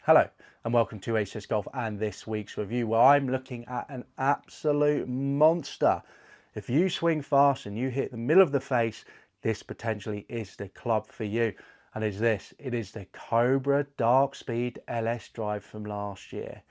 Hello and welcome to ACS Golf and this week's review where I'm looking at an absolute monster. If you swing fast and you hit the middle of the face, this potentially is the club for you. And it is the Cobra Darkspeed Ls drive from last year.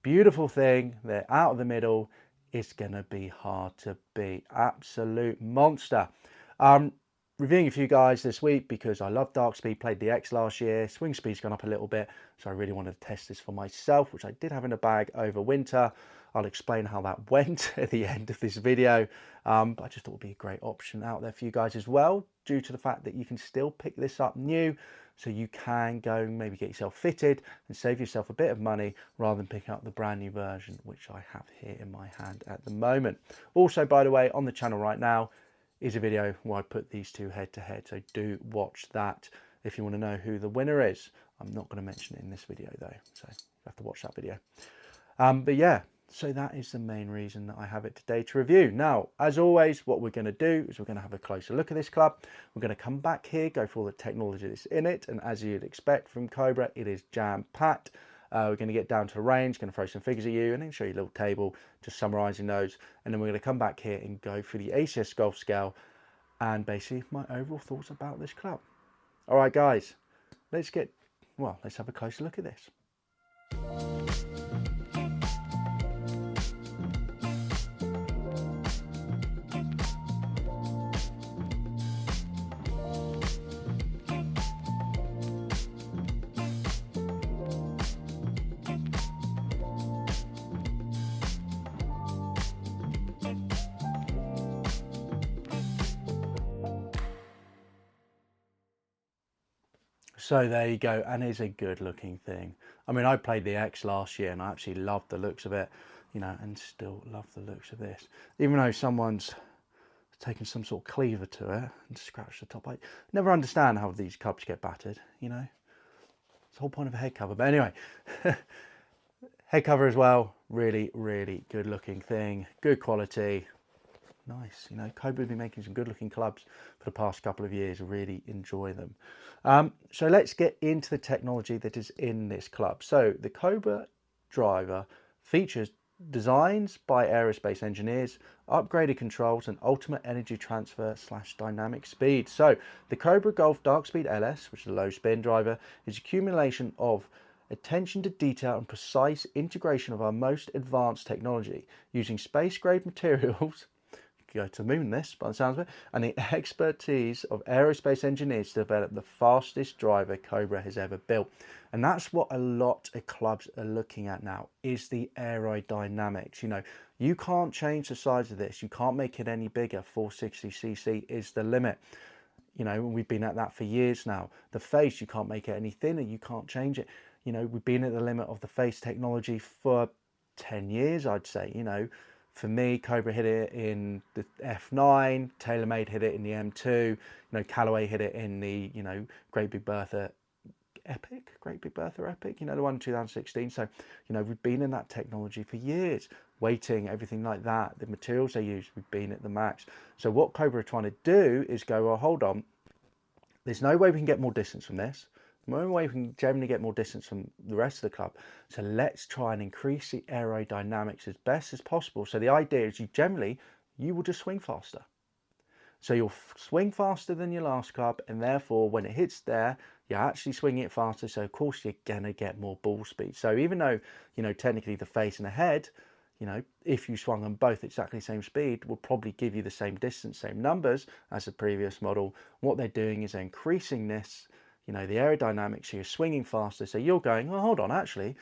Beautiful thing, they're out of the middle. It's going to be hard to beat. Absolute monster. Reviewing a few guys this week because I love Darkspeed, played the X last year. Swing speed's gone up a little bit, so I really wanted to test this for myself, which I did have in a bag over winter. I'll explain how that went at the end of this video, but I just thought it would be a great option out there for you guys as well, due to the fact that you can still pick this up new, so you can go and maybe get yourself fitted and save yourself a bit of money rather than picking up the brand new version, which I have here in my hand at the moment. Also, by the way, on the channel right now is a video where I put these two head to head, so do watch that if you want to know who the winner is. I'm not going to mention it in this video though, so you have to watch that video. But yeah, so that is the main reason that I have it today to review. Now, as always, what we're going to do is we're going to have a closer look at this club. We're going to come back here, go through all the technology that's in it, and as you'd expect from Cobra, it is jam-packed. We're going to get down to range, going to throw some figures at you and then show you a little table just summarising those, and then we're going to come back here and go through the ACS golf scale and basically my overall thoughts about this club. All right guys, let's have a closer look at this. So there you go, and it's a good looking thing. I mean, I played the X last year and I actually loved the looks of it, you know, and still love the looks of this. Even though someone's taken some sort of cleaver to it and scratched the top. I never understand how these clubs get battered, you know. It's the whole point of a head cover. But anyway, head cover as well, really, really good looking thing, good quality. Nice, you know, Cobra have been making some good looking clubs for the past couple of years. Really enjoy them. So let's get into the technology that is in this club. So the Cobra driver features designs by aerospace engineers, upgraded controls and ultimate energy transfer / dynamic speed. So the Cobra Golf Darkspeed Ls, which is a low spin driver, is accumulation of attention to detail and precise integration of our most advanced technology using space grade materials. Go to the moon this by the sounds of it, and the expertise of aerospace engineers to develop the fastest driver Cobra has ever built. And that's what a lot of clubs are looking at now, is the aerodynamics. You know, you can't change the size of this, you can't make it any bigger. 460cc is the limit. You know, we've been at that for years now. The face, you can't make it any thinner, you can't change it. You know, we've been at the limit of the face technology for 10 years, I'd say. You know, for me, Cobra hit it in the F9, TaylorMade hit it in the M2, you know, Callaway hit it in the, you know, Great Big Bertha Epic, you know, the one in 2016. So, you know, we've been in that technology for years, weighting, everything like that, the materials they use, we've been at the max. So what Cobra are trying to do is go, well, hold on, there's no way we can get more distance from this. The only way we can generally get more distance from the rest of the club. So let's try and increase the aerodynamics as best as possible. So the idea is you will just swing faster. So you'll swing faster than your last club, and therefore when it hits there, you're actually swinging it faster. So of course you're gonna get more ball speed. So even though, you know, technically the face and the head, you know, if you swung them both exactly the same speed, will probably give you the same distance, same numbers as the previous model. What they're doing is they're increasing this, you know, the aerodynamics, so you're swinging faster. So you're going, oh, hold on, actually,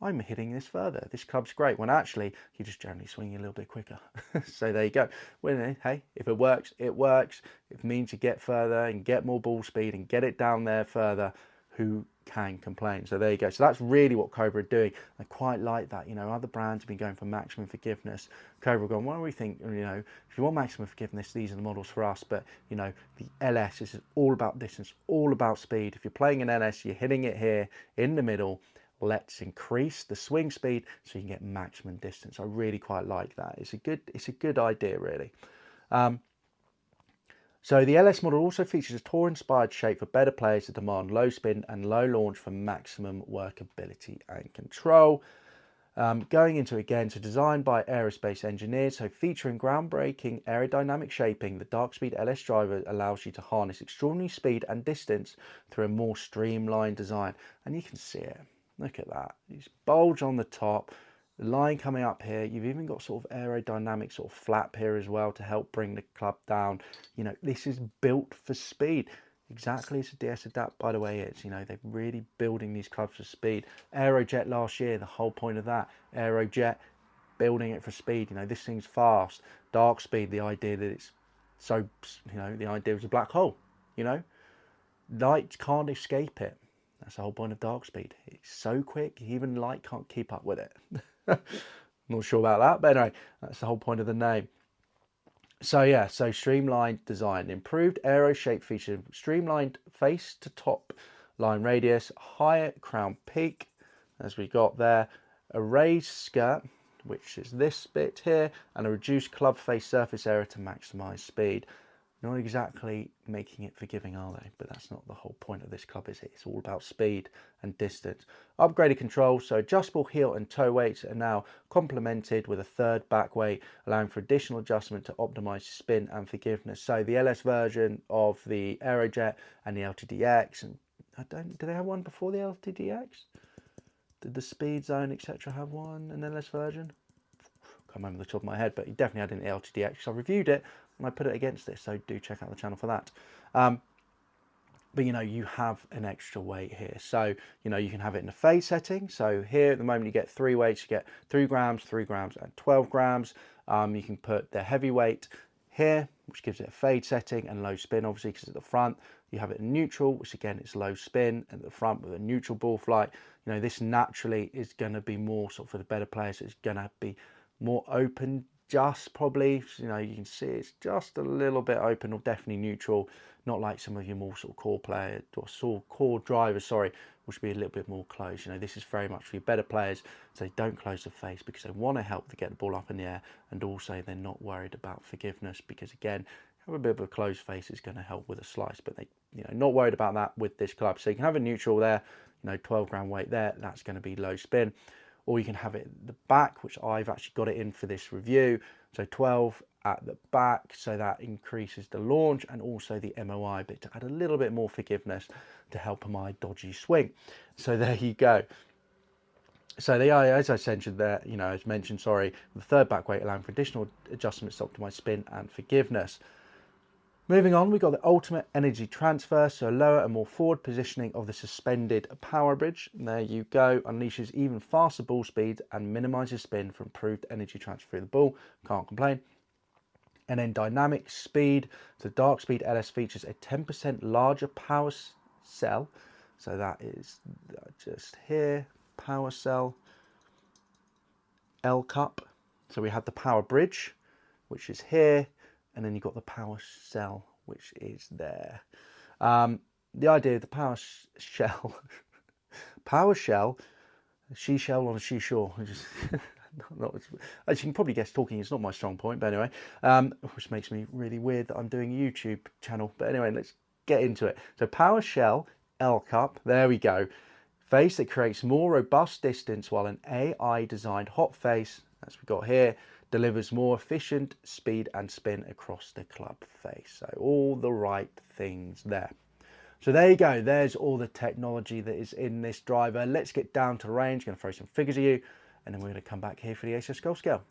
I'm hitting this further. This club's great. When actually, you're just generally swinging a little bit quicker. So there you go. Well, hey, if it works, it works. If it means you get further and get more ball speed and get it down there further, who can complain? So there you go. So that's really what Cobra are doing. I quite like that. You know, other brands have been going for maximum forgiveness. Cobra going, well, we think, you know, if you want maximum forgiveness, these are the models for us. But, you know, the LS is all about distance, all about speed. If you're playing an LS, you're hitting it here in the middle. Let's increase the swing speed so you can get maximum distance. I really quite like that. It's a good idea, really. So the LS model also features a tour-inspired shape for better players that demand low spin and low launch for maximum workability and control. Going into it again, so designed by aerospace engineers, so featuring groundbreaking aerodynamic shaping, the Darkspeed LS driver allows you to harness extraordinary speed and distance through a more streamlined design. And you can see it. Look at that. This bulge on the top, the line coming up here. You've even got sort of aerodynamic sort of flap here as well to help bring the club down. You know, this is built for speed. Exactly as the DS Adapt, by the way, is. You know, they're really building these clubs for speed. Aerojet last year, the whole point of that, Aerojet, building it for speed. You know, this thing's fast. Darkspeed, the idea that it's so, you know, the idea is a black hole. You know, light can't escape it. That's the whole point of Darkspeed. It's so quick, even light can't keep up with it. Not sure about that, but anyway, that's the whole point of the name. So yeah, so streamlined design, improved aero shape feature, streamlined face to top line radius, higher crown peak, as we got there, a raised skirt, which is this bit here, and a reduced club face surface area to maximize speed. Not exactly making it forgiving, are they? But that's not the whole point of this club, is it? It's all about speed and distance. Upgraded controls, so adjustable heel and toe weights are now complemented with a third back weight, allowing for additional adjustment to optimize spin and forgiveness. So the LS version of the Aerojet and the LTDX, and did they have one before the LTDX? Did the Speed Zone, etc. have one, an LS version? Can't remember the top of my head, but he definitely had an LTDX. So I reviewed it and I put it against this, so do check out the channel for that. But you know, you have an extra weight here, so you know you can have it in a phase setting. So here at the moment you get 3 weights, you get 3 grams, 3 grams and 12 grams. You can put the heavy weight here, which gives it a fade setting and low spin, obviously, because at the front you have it in neutral, which again it's low spin, and at the front with a neutral ball flight. You know, this naturally is going to be more sort of for the better players. It's going to be more open, just probably, you know, you can see it's just a little bit open, or definitely neutral, not like some of your more sort of core player or sort of core drivers, sorry, which would be a little bit more closed. You know, this is very much for your better players, so they don't close the face because they want to help to get the ball up in the air, and also they're not worried about forgiveness because again, have a bit of a closed face is going to help with a slice, but they, you know, not worried about that with this club. So you can have a neutral there, you know, 12 gram weight there, that's going to be low spin. Or you can have it at the back, which I've actually got it in for this review. So 12 at the back, so that increases the launch and also the MOI bit to add a little bit more forgiveness to help my dodgy swing. So there you go. So the as I mentioned there, you know, as mentioned, sorry, the third back weight allowing for additional adjustments to optimize spin and forgiveness. Moving on, we've got the ultimate energy transfer, so lower and more forward positioning of the suspended power bridge. And there you go, unleashes even faster ball speed and minimises spin for improved energy transfer through the ball. Can't complain. And then dynamic speed, so Darkspeed LS features a 10% larger power cell. So that is just here, power cell, L cup. So we have the power bridge, which is here. And then you've got the power cell, which is there. The idea of the power shell, she shell on a she shore. As you can probably guess, talking is not my strong point, but anyway, which makes me really weird that I'm doing a YouTube channel. But anyway, let's get into it. So power shell, L cup, there we go. Face that creates more robust distance, while an AI designed hot face, as we got here, delivers more efficient speed and spin across the club face. So all the right things there. So there you go. There's all the technology that is in this driver. Let's get down to range. I'm going to throw some figures at you, and then we're going to come back here for the ACS Golf Scale.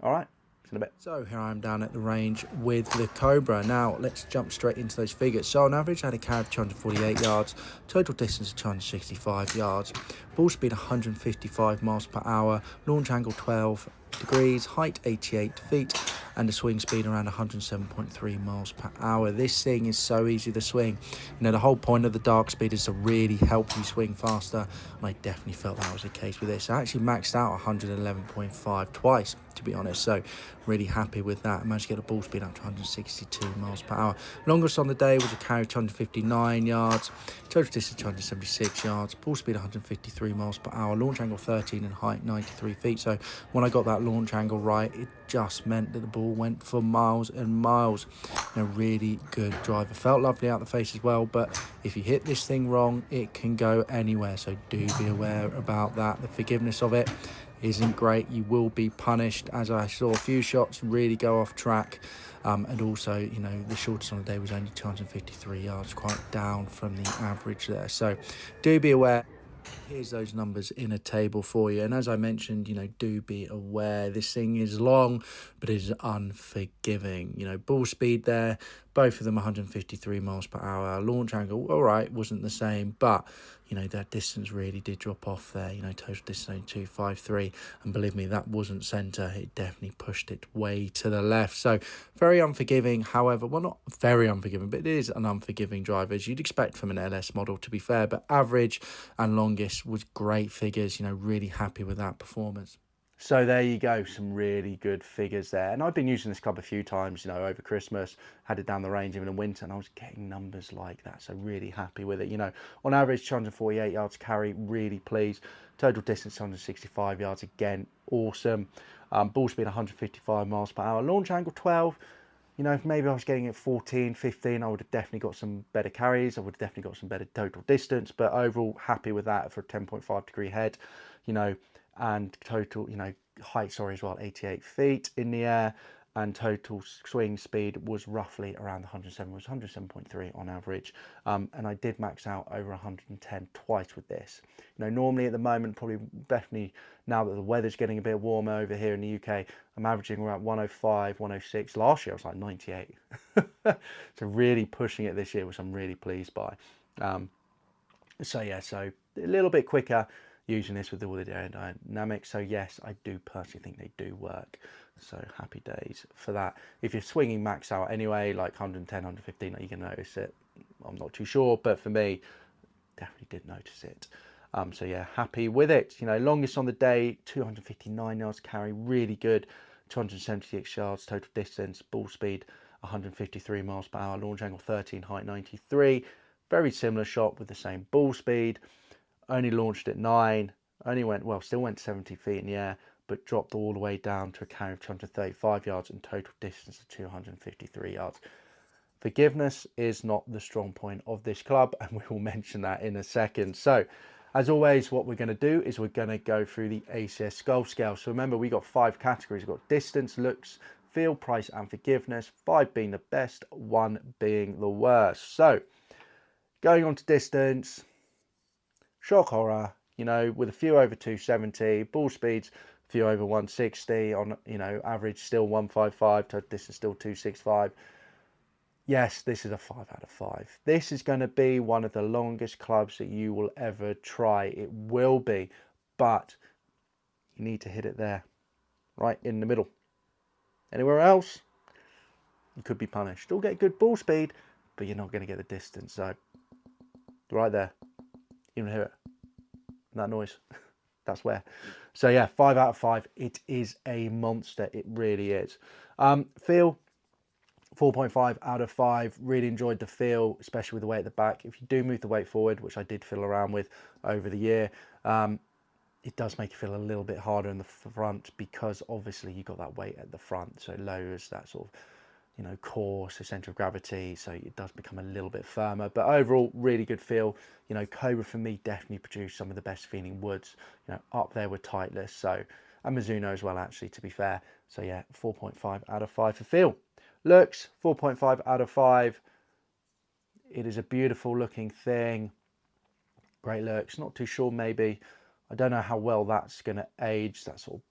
All right. In a bit. So here I am down at the range with the Cobra. Now let's jump straight into those figures. So on average I had a carry of 248 yards, total distance of 265 yards, ball speed 155 miles per hour, launch angle 12 degrees, height 88 feet, and a swing speed around 107.3 miles per hour. This thing is so easy to swing. You know, the whole point of the Darkspeed is to really help you swing faster, and I definitely felt that was the case with this. I actually maxed out 111.5 twice, to be honest, so really happy with that. I managed to get the ball speed up to 162 miles per hour. Longest on the day was a carry of 259 yards, total distance 276 yards, ball speed 153 miles per hour, launch angle 13 and height 93 feet. So when I got that launch angle right, it just meant that the ball ball went for miles and miles. A really good driver. Felt lovely out the face as well, but if you hit this thing wrong, it can go anywhere, so do be aware about that. The forgiveness of it isn't great. You will be punished, as I saw a few shots really go off track. And also, you know, the shortest on the day was only 253 yards, quite down from the average there. So do be aware. Here's those numbers in a table for you. And as I mentioned, you know, do be aware this thing is long, but it is unforgiving. You know, ball speed there, both of them 153 miles per hour. Launch angle, all right, wasn't the same, but, you know, that distance really did drop off there. You know, total distance only 253. And believe me, that wasn't centre. It definitely pushed it way to the left. So very unforgiving. However, well, not very unforgiving, but it is an unforgiving driver, as you'd expect from an LS model, to be fair. But average and longest was great figures. You know, really happy with that performance. So there you go, some really good figures there. And I've been using this club a few times, you know, over Christmas, had it down the range even in winter, and I was getting numbers like that. So really happy with it. You know, on average, 248 yards carry, really pleased. Total distance, 265 yards, again, awesome. Ball speed, 155 miles per hour. Launch angle, 12. You know, if maybe I was getting it 14, 15, I would have definitely got some better carries. I would have definitely got some better total distance. But overall, happy with that for a 10.5 degree head, you know, and total, you know, height, sorry, as well, 88 feet in the air. And total swing speed was roughly around 107, was 107.3 on average. And I did max out over 110 twice with this. You know, normally at the moment, probably definitely now that the weather's getting a bit warmer over here in the UK, I'm averaging around 105, 106. Last year I was like 98. So really pushing it this year, which I'm really pleased by. So yeah, so a little bit quicker using this with all the aerodynamics. So yes, I do personally think they do work. So happy days for that. If you're swinging max out anyway, like 110, 115, you can notice it. I'm not too sure, but for me, definitely did notice it. So yeah, happy with it. You know, longest on the day, 259 yards carry, really good. 276 yards total distance, ball speed 153 miles per hour, launch angle 13, height 93. Very similar shot with the same ball speed. Only launched at 9, only went, well, still went 70 feet in the air, but dropped all the way down to a carry of 235 yards and total distance of 253 yards. Forgiveness is not the strong point of this club, and we will mention that in a second. So, as always, what we're going to do is we're going to go through the ACS golf scale. So remember, we got 5 categories. We've got distance, looks, feel, price, and forgiveness. 5 being the best, 1 being the worst. So, going on to distance, shock horror, you know, with a few over 270, ball speeds, a few over 160, on, you know, average still 155, total distance still 265. Yes, this is a 5 out of 5. This is going to be one of the longest clubs that you will ever try. It will be, but you need to hit it there, right in the middle. Anywhere else, you could be punished. Still get good ball speed, but you're not going to get the distance. So, right there, you can hear it. That noise, that's where. So yeah, 5 out of 5. It is a monster. It really is. Feel, 4.5 out of 5. Really enjoyed the feel, especially with the weight at the back. If you do move the weight forward, which I did fiddle around with over the year, it does make you feel a little bit harder in the front, because obviously you got that weight at the front, so it lowers that sort of, you know, core, so center of gravity, so it does become a little bit firmer. But overall, really good feel. You know, Cobra for me definitely produced some of the best feeling woods, you know, up there with Titleist, so, and Mizuno as well, actually, to be fair. So yeah, 4.5 out of 5 for feel. Looks, 4.5 out of 5. It is a beautiful looking thing. Great looks. Not too sure, maybe. I don't know how well that's going to age, that sort of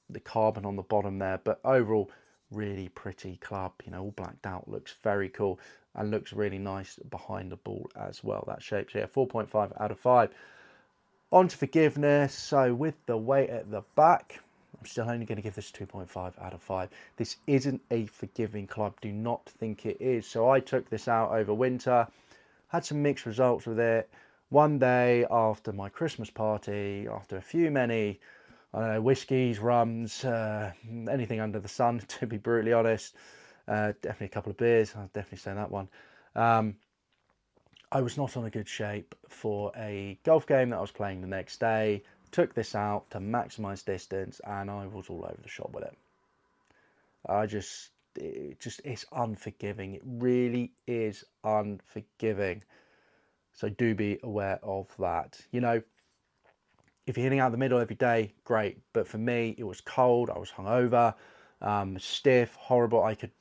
the carbon on the bottom there. But overall, really pretty club. You know, all blacked out. Looks very cool. And looks really nice behind the ball as well, that shape. So yeah, 4.5 out of 5. On to forgiveness. So with the weight at the back, I'm still only going to give this 2.5 out of 5. This isn't a forgiving club. Do not think it is. So I took this out over winter. Had some mixed results with it. One day after my Christmas party, after a few many, I don't know, whiskies, rums, anything under the sun, to be brutally honest. Definitely a couple of beers. I'll definitely say that one. I was not on a good shape for a golf game that I was playing the next day. Took this out to maximise distance, and I was all over the shop with it. It's unforgiving. It really is unforgiving. So do be aware of that. You know, if you're hitting out the middle every day, great. But for me, it was cold. I was hungover, stiff, horrible. I could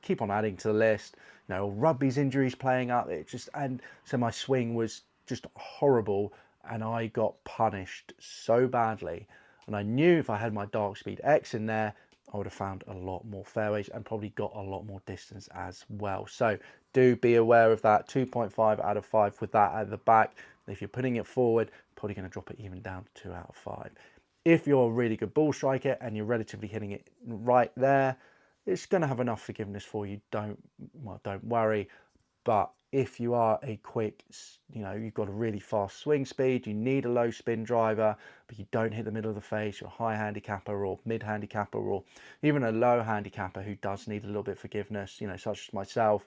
keep on adding to the list. You know, rugby's injuries playing up. And so my swing was just horrible, and I got punished so badly. And I knew if I had my Darkspeed X in there, I would have found a lot more fairways and probably got a lot more distance as well. So do be aware of that. 2.5 out of 5 with that at the back. If you're putting it forward, probably going to drop it even down to 2 out of 5. If you're a really good ball striker and you're relatively hitting it right there, it's going to have enough forgiveness for you. Don't worry. But if you are a quick, you know, you've got a really fast swing speed, you need a low spin driver, but you don't hit the middle of the face, you're a high handicapper or mid handicapper or even a low handicapper who does need a little bit of forgiveness, you know, such as myself,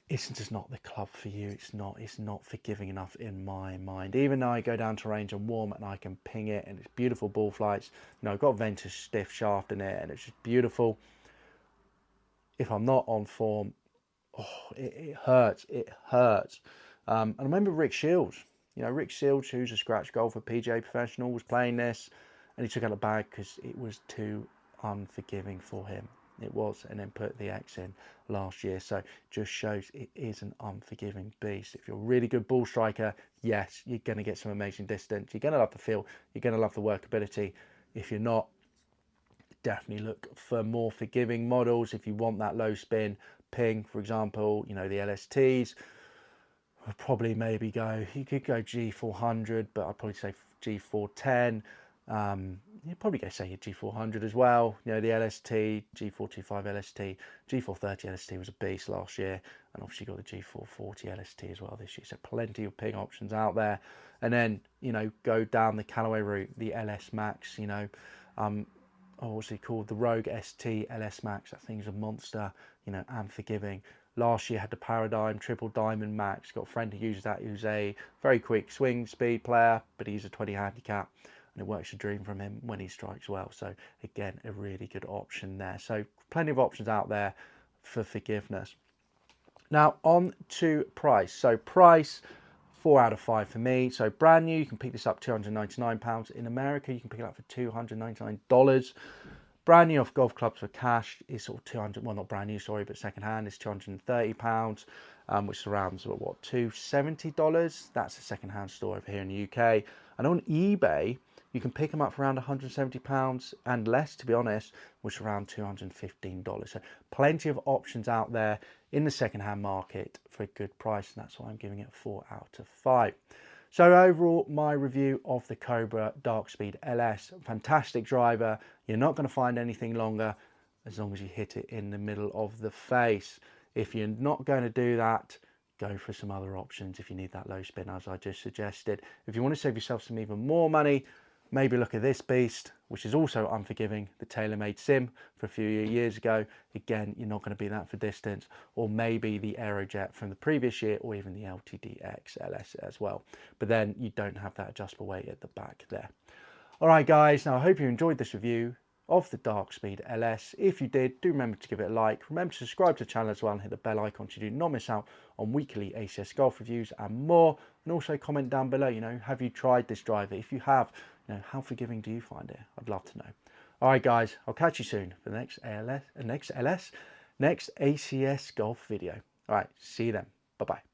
it's just not the club for you. It's not forgiving enough in my mind. Even though I go down to range and warm and I can ping it and it's beautiful ball flights, you know, I've got a vintage stiff shaft in it and it's just beautiful. If I'm not on form, it hurts. It hurts. And I remember Rick Shields. You know, Rick Shields, who's a scratch golfer, PGA professional, was playing this, and he took out the bag because it was too unforgiving for him. It was, and then put the X in last year. So just shows it is an unforgiving beast. If you're a really good ball striker, yes, you're going to get some amazing distance. You're going to love the feel. You're going to love the workability. If you're not, definitely look for more forgiving models. If you want that low spin ping, for example, you know, the LSTs, would probably maybe go, you could go G400, but I'd probably say G410. You'd probably go say your G400 as well. You know, the LST, G425 LST, G430 LST was a beast last year, and obviously got the G440 LST as well this year. So plenty of ping options out there. And then, you know, go down the Callaway route, the LS Max, you know, what's it called? The Rogue ST LS Max. That thing's a monster, you know, and forgiving. Last year had the Paradigm Triple Diamond Max. Got a friend who uses that, who's a very quick swing speed player, but he's a 20 handicap, and it works a dream from him when he strikes well. So again, a really good option there. So plenty of options out there for forgiveness. Now on to price. So price, 4 out of 5 for me. So brand new, you can pick this up £299. In America, you can pick it up for $299. Brand new off golf clubs for cash is sort of 200, well not brand new, sorry, but second hand is £230, which is around sort of what, $270. That's a second hand store over here in the UK. And on eBay, you can pick them up for around £170 and less, to be honest, which is around $215. So plenty of options out there in the second hand market for a good price, and that's why I'm giving it 4 out of 5. So overall, my review of the Cobra Darkspeed Ls, fantastic driver. You're not going to find anything longer as long as you hit it in the middle of the face. If you're not going to do that, go for some other options if you need that low spin, as I just suggested. If you want to save yourself some even more money, maybe look at this beast, which is also unforgiving, the TaylorMade Sim for a few years ago. Again, you're not going to be that for distance. Or maybe the Aerojet from the previous year, or even the LTDX LS as well. But then you don't have that adjustable weight at the back there. All right, guys, now I hope you enjoyed this review of the Darkspeed LS. If you did, do remember to give it a like. Remember to subscribe to the channel as well and hit the bell icon so you do not miss out on weekly ACS golf reviews and more. And also comment down below, you know, have you tried this driver? If you have, you know, how forgiving do you find it? I'd love to know. All right, guys, I'll catch you soon for the next ACS golf video. All right, see you then. Bye-bye.